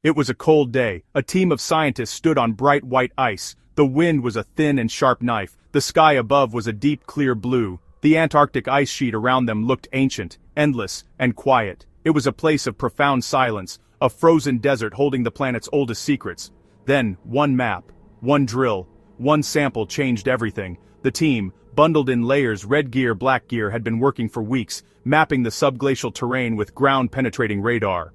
It was a cold day. A team of scientists stood on bright white ice. The wind was a thin and sharp knife. The sky above was a deep clear blue. The Antarctic ice sheet around them looked ancient, endless, and quiet. It was a place of profound silence, a frozen desert holding the planet's oldest secrets. Then, one map, one drill, one sample changed everything. The team, bundled in layers, red gear, black gear, had been working for weeks, mapping the subglacial terrain with ground-penetrating radar.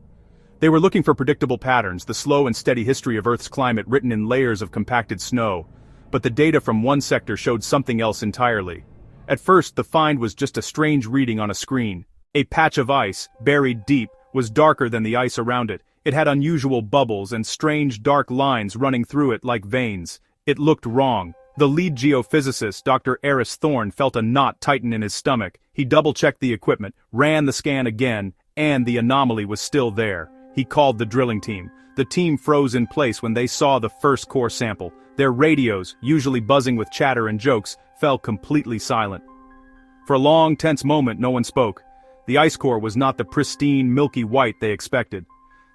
They were looking for predictable patterns, the slow and steady history of Earth's climate written in layers of compacted snow. But the data from one sector showed something else entirely. At first, the find was just a strange reading on a screen. A patch of ice, buried deep, was darker than the ice around it. It had unusual bubbles and strange dark lines running through it like veins. It looked wrong. The lead geophysicist, Dr. Eris Thorne, felt a knot tighten in his stomach. He double-checked the equipment, ran the scan again, and the anomaly was still there. He called the drilling team. The team froze in place when they saw the first core sample. Their radios, usually buzzing with chatter and jokes, fell completely silent. For a long, tense moment, no one spoke. The ice core was not the pristine, milky white they expected.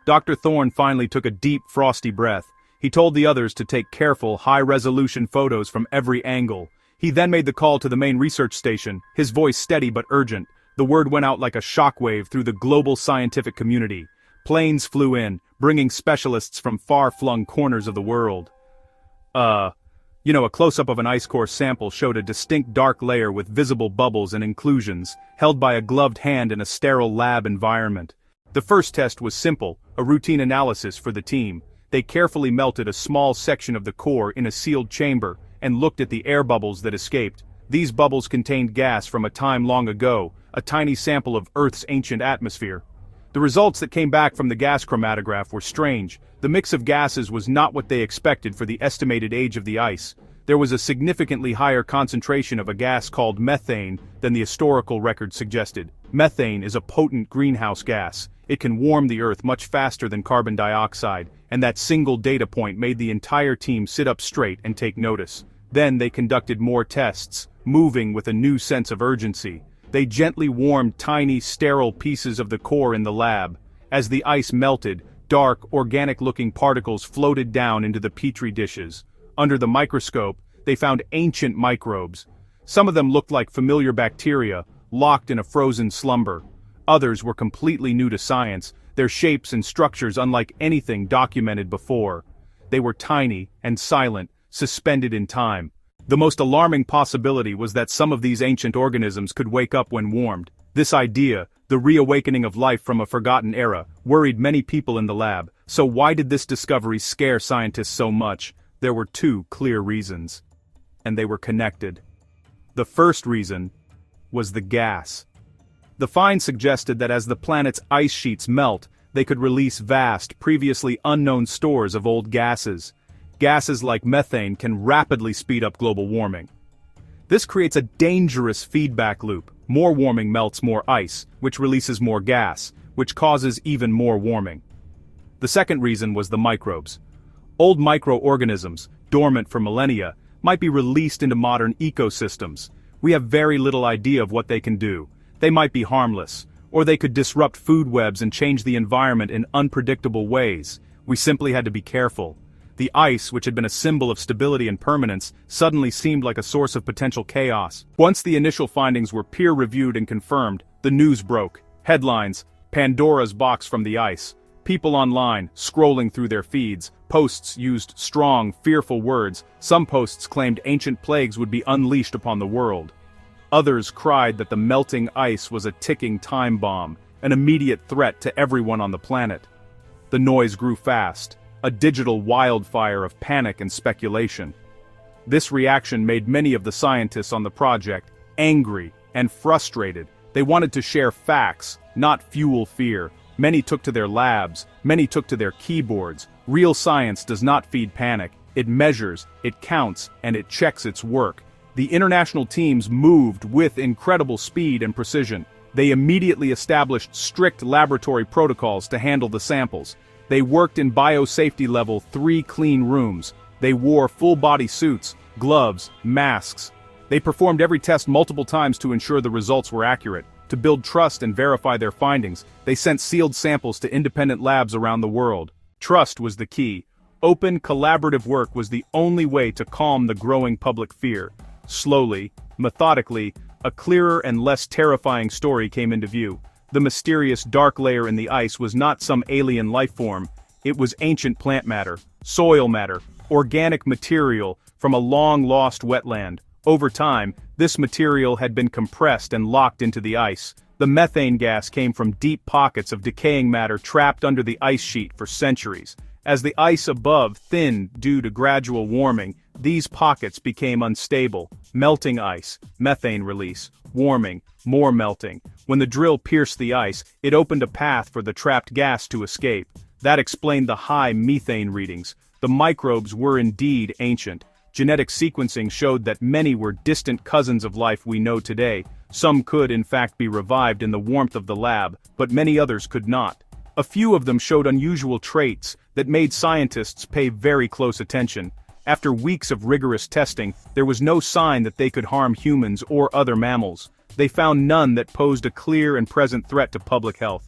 Dr. Thorne finally took a deep, frosty breath. He told the others to take careful, high-resolution photos from every angle. He then made the call to the main research station, his voice steady but urgent. The word went out like a shockwave through the global scientific community. Planes flew in, bringing specialists from far-flung corners of the world. A close-up of an ice core sample showed a distinct dark layer with visible bubbles and inclusions, held by a gloved hand in a sterile lab environment. The first test was simple, a routine analysis for the team. They carefully melted a small section of the core in a sealed chamber and looked at the air bubbles that escaped. These bubbles contained gas from a time long ago, a tiny sample of Earth's ancient atmosphere. The results that came back from the gas chromatograph were strange. The mix of gases was not what they expected for the estimated age of the ice. There was a significantly higher concentration of a gas called methane than the historical record suggested. Methane is a potent greenhouse gas. It can warm the Earth much faster than carbon dioxide, and that single data point made the entire team sit up straight and take notice. Then they conducted more tests, moving with a new sense of urgency. They gently warmed tiny, sterile pieces of the core in the lab. As the ice melted, dark, organic-looking particles floated down into the petri dishes. Under the microscope, they found ancient microbes. Some of them looked like familiar bacteria, locked in a frozen slumber. Others were completely new to science, their shapes and structures unlike anything documented before. They were tiny and silent, suspended in time. The most alarming possibility was that some of these ancient organisms could wake up when warmed. This idea, the reawakening of life from a forgotten era, worried many people in the lab. So why did this discovery scare scientists so much? There were two clear reasons. And they were connected. The first reason was the gas. The find suggested that as the planet's ice sheets melt, they could release vast, previously unknown stores of old gases. Gases like methane can rapidly speed up global warming. This creates a dangerous feedback loop. More warming melts more ice, which releases more gas, which causes even more warming. The second reason was the microbes. Old microorganisms, dormant for millennia, might be released into modern ecosystems. We have very little idea of what they can do. They might be harmless, or they could disrupt food webs and change the environment in unpredictable ways. We simply had to be careful. The ice, which had been a symbol of stability and permanence, suddenly seemed like a source of potential chaos. Once the initial findings were peer-reviewed and confirmed, the news broke. Headlines: Pandora's box from the ice. People online, scrolling through their feeds. Posts used strong, fearful words. Some posts claimed ancient plagues would be unleashed upon the world. Others cried that the melting ice was a ticking time bomb, an immediate threat to everyone on the planet. The noise grew fast, a digital wildfire of panic and speculation. This reaction made many of the scientists on the project angry and frustrated. They wanted to share facts, not fuel fear. Many took to their labs, many took to their keyboards. Real science does not feed panic. It measures, it counts, and it checks its work. The international teams moved with incredible speed and precision. They immediately established strict laboratory protocols to handle the samples. They worked in biosafety level 3 clean rooms. They wore full-body suits, gloves, masks. They performed every test multiple times to ensure the results were accurate. To build trust and verify their findings, they sent sealed samples to independent labs around the world. Trust was the key. Open, collaborative work was the only way to calm the growing public fear. Slowly, methodically, a clearer and less terrifying story came into view. The mysterious dark layer in the ice was not some alien life form. It was ancient plant matter, soil matter, organic material from a long-lost wetland. Over time, this material had been compressed and locked into the ice. The methane gas came from deep pockets of decaying matter trapped under the ice sheet for centuries. As the ice above thinned due to gradual warming, these pockets became unstable. Melting ice, methane release, warming, more melting. When the drill pierced the ice, it opened a path for the trapped gas to escape. That explained the high methane readings. The microbes were indeed ancient. Genetic sequencing showed that many were distant cousins of life we know today. Some could in fact be revived in the warmth of the lab, but many others could not. A few of them showed unusual traits that made scientists pay very close attention. After weeks of rigorous testing, there was no sign that they could harm humans or other mammals. They found none that posed a clear and present threat to public health.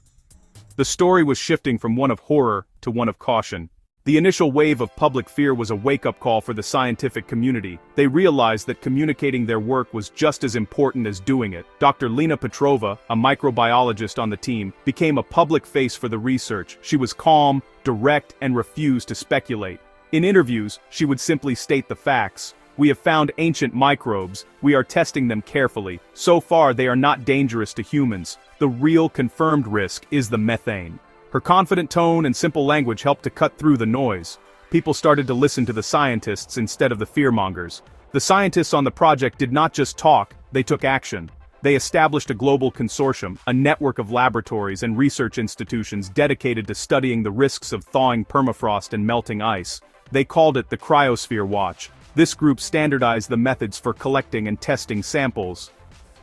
The story was shifting from one of horror to one of caution. The initial wave of public fear was a wake-up call for the scientific community. They realized that communicating their work was just as important as doing it. Dr. Lena Petrova, a microbiologist on the team, became a public face for the research. She was calm, direct, and refused to speculate. In interviews, she would simply state the facts. We have found ancient microbes. We are testing them carefully. So far, they are not dangerous to humans. The real confirmed risk is the methane. Her confident tone and simple language helped to cut through the noise. People started to listen to the scientists instead of the fearmongers. The scientists on the project did not just talk, they took action. They established a global consortium, a network of laboratories and research institutions dedicated to studying the risks of thawing permafrost and melting ice. They called it the Cryosphere Watch. This group standardized the methods for collecting and testing samples.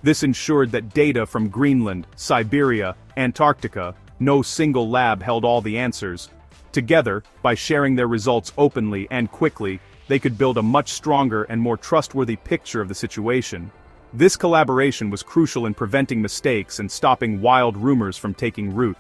This ensured that data from Greenland, Siberia, Antarctica, no single lab held all the answers. Together, by sharing their results openly and quickly, they could build a much stronger and more trustworthy picture of the situation. This collaboration was crucial in preventing mistakes and stopping wild rumors from taking root.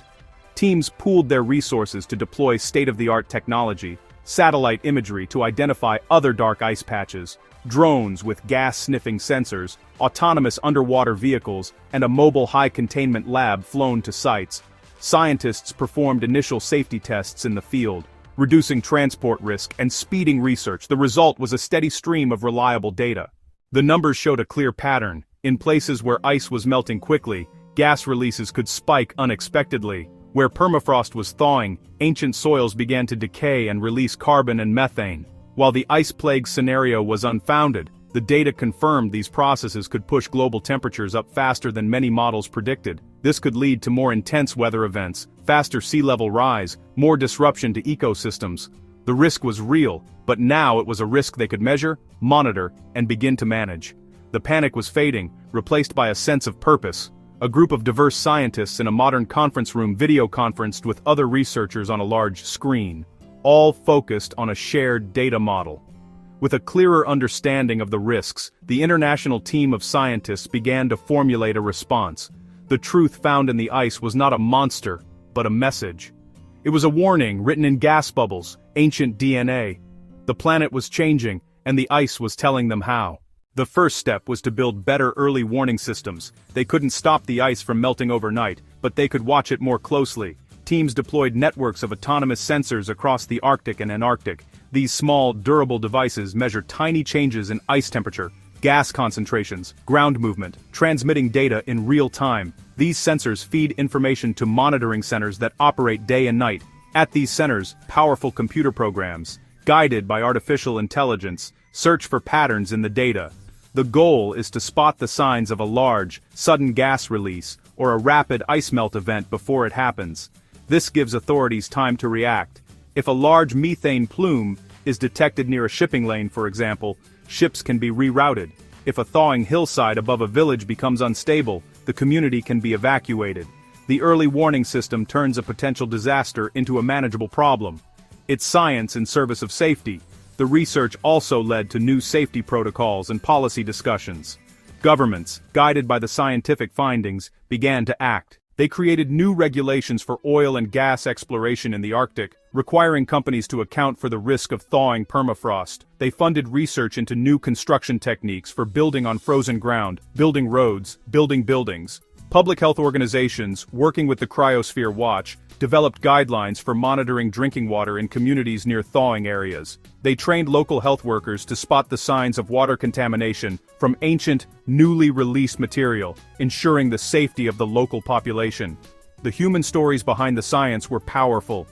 Teams pooled their resources to deploy state-of-the-art technology, satellite imagery to identify other dark ice patches, drones with gas-sniffing sensors, autonomous underwater vehicles, and a mobile high-containment lab flown to sites. Scientists performed initial safety tests in the field, reducing transport risk and speeding research. The result was a steady stream of reliable data. The numbers showed a clear pattern. In places where ice was melting quickly, gas releases could spike unexpectedly. Where permafrost was thawing, ancient soils began to decay and release carbon and methane. While the ice plague scenario was unfounded, the data confirmed these processes could push global temperatures up faster than many models predicted. This could lead to more intense weather events, faster sea level rise, more disruption to ecosystems. The risk was real, but now it was a risk they could measure, monitor, and begin to manage. The panic was fading, replaced by a sense of purpose. A group of diverse scientists in a modern conference room video-conferenced with other researchers on a large screen, all focused on a shared data model. With a clearer understanding of the risks, the international team of scientists began to formulate a response. The truth found in the ice was not a monster, but a message. It was a warning written in gas bubbles, ancient DNA. The planet was changing, and the ice was telling them how. The first step was to build better early warning systems. They couldn't stop the ice from melting overnight, but they could watch it more closely. Teams deployed networks of autonomous sensors across the Arctic and Antarctic. These small, durable devices measure tiny changes in ice temperature, gas concentrations, ground movement, transmitting data in real time. These sensors feed information to monitoring centers that operate day and night. At these centers, powerful computer programs, guided by artificial intelligence, search for patterns in the data. The goal is to spot the signs of a large, sudden gas release or a rapid ice melt event before it happens. This gives authorities time to react. If a large methane plume is detected near a shipping lane, for example, ships can be rerouted. If a thawing hillside above a village becomes unstable, the community can be evacuated. The early warning system turns a potential disaster into a manageable problem. It's science in service of safety. The research also led to new safety protocols and policy discussions. Governments, guided by the scientific findings, began to act. They created new regulations for oil and gas exploration in the Arctic, requiring companies to account for the risk of thawing permafrost. They funded research into new construction techniques for building on frozen ground, building roads, building buildings. Public health organizations, working with the Cryosphere Watch, developed guidelines for monitoring drinking water in communities near thawing areas. They trained local health workers to spot the signs of water contamination from ancient, newly released material, ensuring the safety of the local population. The human stories behind the science were powerful.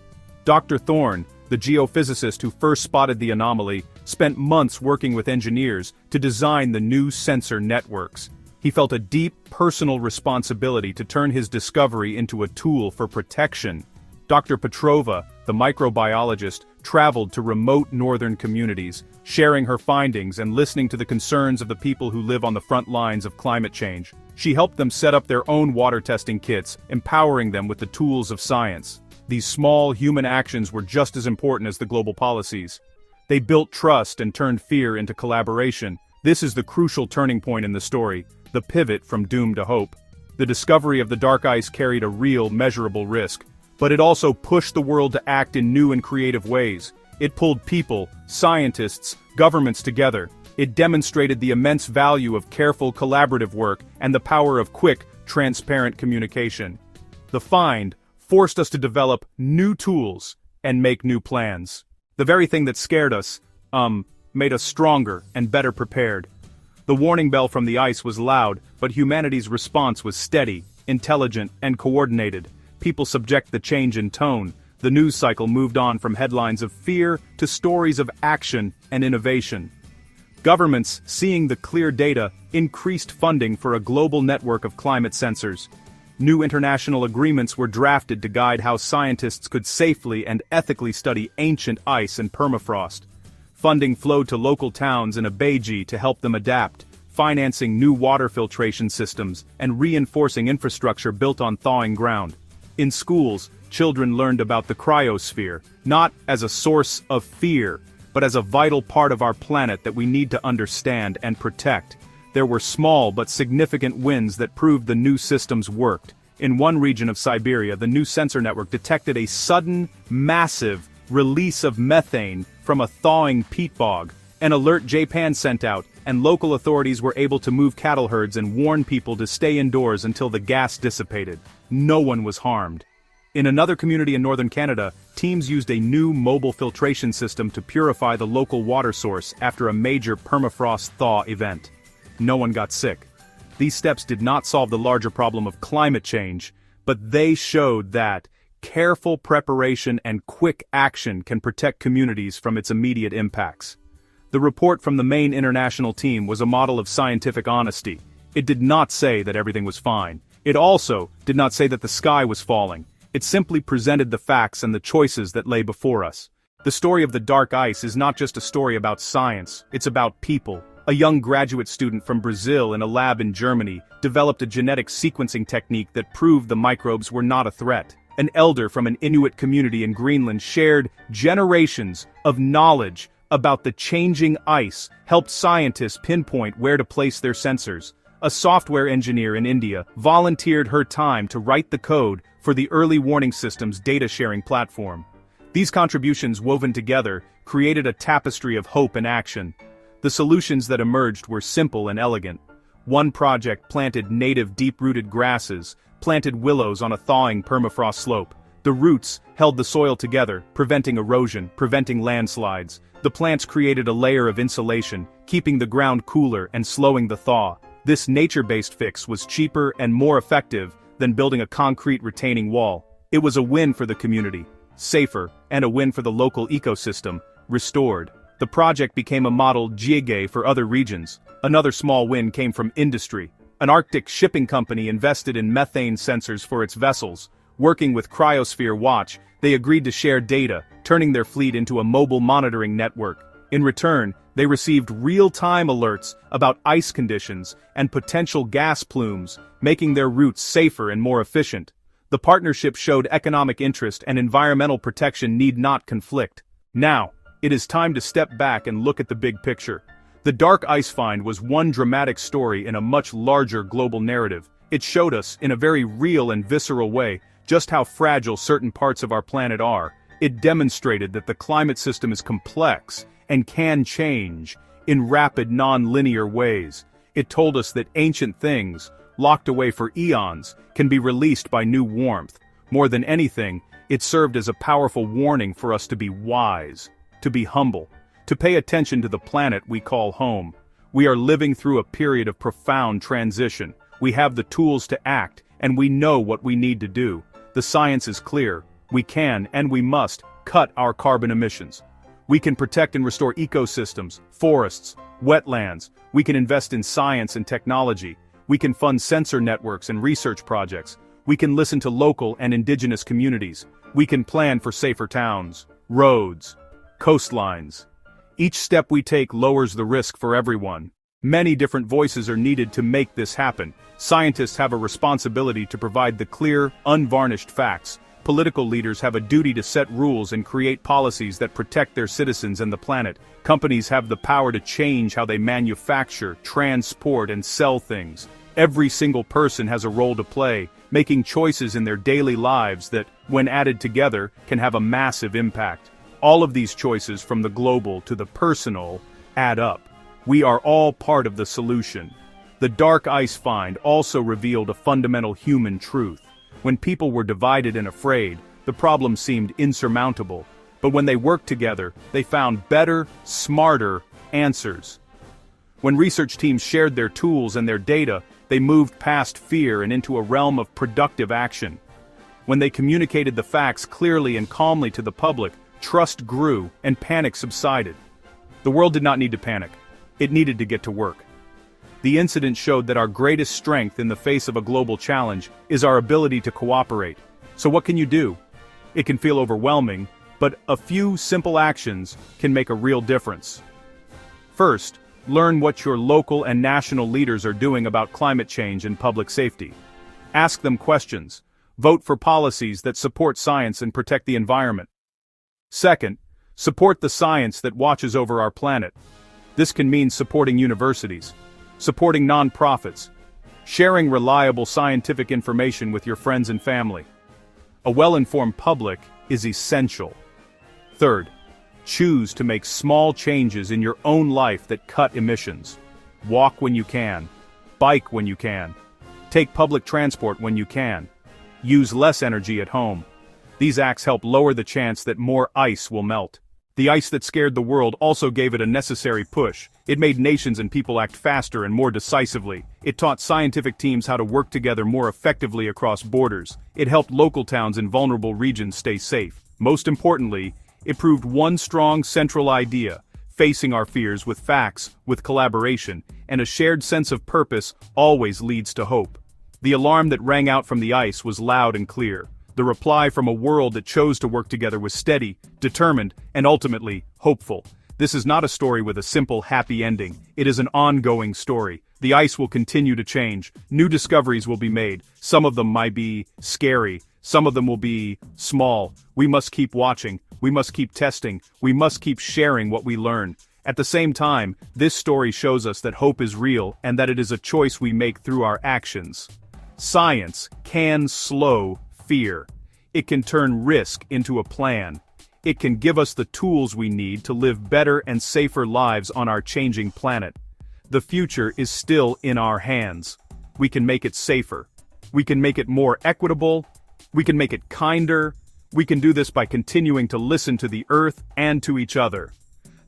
Dr. Thorne, the geophysicist who first spotted the anomaly, spent months working with engineers to design the new sensor networks. He felt a deep personal responsibility to turn his discovery into a tool for protection. Dr. Petrova, the microbiologist, traveled to remote northern communities, sharing her findings and listening to the concerns of the people who live on the front lines of climate change. She helped them set up their own water testing kits, empowering them with the tools of science. These small human actions were just as important as the global policies. They built trust and turned fear into collaboration. This is the crucial turning point in the story, the pivot from doom to hope. The discovery of the dark ice carried a real, measurable risk, but it also pushed the world to act in new and creative ways. It pulled people, scientists, governments together. It demonstrated the immense value of careful, collaborative work and the power of quick, transparent communication. The find forced us to develop new tools and make new plans. The very thing that scared us, made us stronger and better prepared. The warning bell from the ice was loud, but humanity's response was steady, intelligent, and coordinated. People subject the change in tone. The news cycle moved on from headlines of fear to stories of action and innovation. Governments, seeing the clear data, increased funding for a global network of climate sensors. New international agreements were drafted to guide how scientists could safely and ethically study ancient ice and permafrost. Funding flowed to local towns in Abeji to help them adapt, financing new water filtration systems and reinforcing infrastructure built on thawing ground. In schools, children learned about the cryosphere, not as a source of fear, but as a vital part of our planet that we need to understand and protect. There were small but significant wins that proved the new systems worked. In one region of Siberia, the new sensor network detected a sudden, massive release of methane from a thawing peat bog. An alert Japan sent out, and local authorities were able to move cattle herds and warn people to stay indoors until the gas dissipated. No one was harmed. In another community in northern Canada, teams used a new mobile filtration system to purify the local water source after a major permafrost thaw event. No one got sick. These steps did not solve the larger problem of climate change, but they showed that careful preparation and quick action can protect communities from its immediate impacts. The report from the main international team was a model of scientific honesty. It did not say that everything was fine. It also did not say that the sky was falling. It simply presented the facts and the choices that lay before us. The story of the dark ice is not just a story about science, it's about people. A young graduate student from Brazil in a lab in Germany developed a genetic sequencing technique that proved the microbes were not a threat. An elder from an Inuit community in Greenland shared generations of knowledge about the changing ice, helped scientists pinpoint where to place their sensors. A software engineer in India volunteered her time to write the code for the early warning system's data-sharing platform. These contributions woven together created a tapestry of hope and action. The solutions that emerged were simple and elegant. One project planted native deep-rooted grasses, planted willows on a thawing permafrost slope. The roots held the soil together, preventing erosion, preventing landslides. The plants created a layer of insulation, keeping the ground cooler and slowing the thaw. This nature-based fix was cheaper and more effective than building a concrete retaining wall. It was a win for the community, safer, and a win for the local ecosystem, restored. The project became a model jiage for other regions. Another small win came from industry. An Arctic shipping company invested in methane sensors for its vessels. Working with Cryosphere Watch, they agreed to share data, turning their fleet into a mobile monitoring network. In return, they received real-time alerts about ice conditions and potential gas plumes, making their routes safer and more efficient. The partnership showed economic interest and environmental protection need not conflict. Now, it is time to step back and look at the big picture. The dark ice find was one dramatic story in a much larger global narrative. It showed us, in a very real and visceral way, just how fragile certain parts of our planet are. It demonstrated that the climate system is complex and can change in rapid non-linear ways. It told us that ancient things, locked away for eons, can be released by new warmth. More than anything, it served as a powerful warning for us to be wise, to be humble, to pay attention to the planet we call home. We are living through a period of profound transition. We have the tools to act, and we know what we need to do. The science is clear. We can, and we must, cut our carbon emissions. We can protect and restore ecosystems, forests, wetlands. We can invest in science and technology. We can fund sensor networks and research projects. We can listen to local and indigenous communities. We can plan for safer towns, roads, coastlines. Each step we take lowers the risk for everyone. Many different voices are needed to make this happen. Scientists have a responsibility to provide the clear, unvarnished facts. Political leaders have a duty to set rules and create policies that protect their citizens and the planet. Companies have the power to change how they manufacture, transport, and sell things. Every single person has a role to play, making choices in their daily lives that, when added together, can have a massive impact. All of these choices, from the global to the personal, add up. We are all part of the solution. The dark ice find also revealed a fundamental human truth. When people were divided and afraid, the problem seemed insurmountable. But when they worked together, they found better, smarter answers. When research teams shared their tools and their data, they moved past fear and into a realm of productive action. When they communicated the facts clearly and calmly to the public, trust grew and panic subsided. The world did not need to panic. It needed to get to work. The incident showed that our greatest strength in the face of a global challenge is our ability to cooperate. So what can you do? It can feel overwhelming, but a few simple actions can make a real difference. First, learn what your local and national leaders are doing about climate change and public safety. Ask them questions. Vote for policies that support science and protect the environment. Second, support the science that watches over our planet. This can mean supporting universities, supporting nonprofits, sharing reliable scientific information with your friends and family. A well-informed public is essential. Third, choose to make small changes in your own life that cut emissions. Walk when you can. Bike when you can. Take public transport when you can. Use less energy at home. These acts help lower the chance that more ice will melt. The ice that scared the world also gave it a necessary push. It made nations and people act faster and more decisively. It taught scientific teams how to work together more effectively across borders. It helped local towns in vulnerable regions stay safe. Most importantly, it proved one strong central idea: facing our fears with facts, with collaboration, and a shared sense of purpose always leads to hope. The alarm that rang out from the ice was loud and clear. The reply from a world that chose to work together was steady, determined, and ultimately, hopeful. This is not a story with a simple, happy ending. It is an ongoing story. The ice will continue to change. New discoveries will be made. Some of them might be scary. Some of them will be small. We must keep watching. We must keep testing. We must keep sharing what we learn. At the same time, this story shows us that hope is real and that it is a choice we make through our actions. Science can slow fear. It can turn risk into a plan. It can give us the tools we need to live better and safer lives on our changing planet. The future is still in our hands. We can make it safer. We can make it more equitable. We can make it kinder. We can do this by continuing to listen to the Earth and to each other.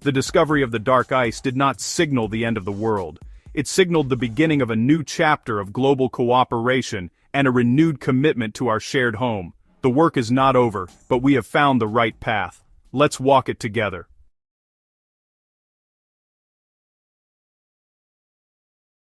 The discovery of the dark ice did not signal the end of the world. It signaled the beginning of a new chapter of global cooperation and a renewed commitment to our shared home. The work is not over, but we have found the right path. Let's walk it together.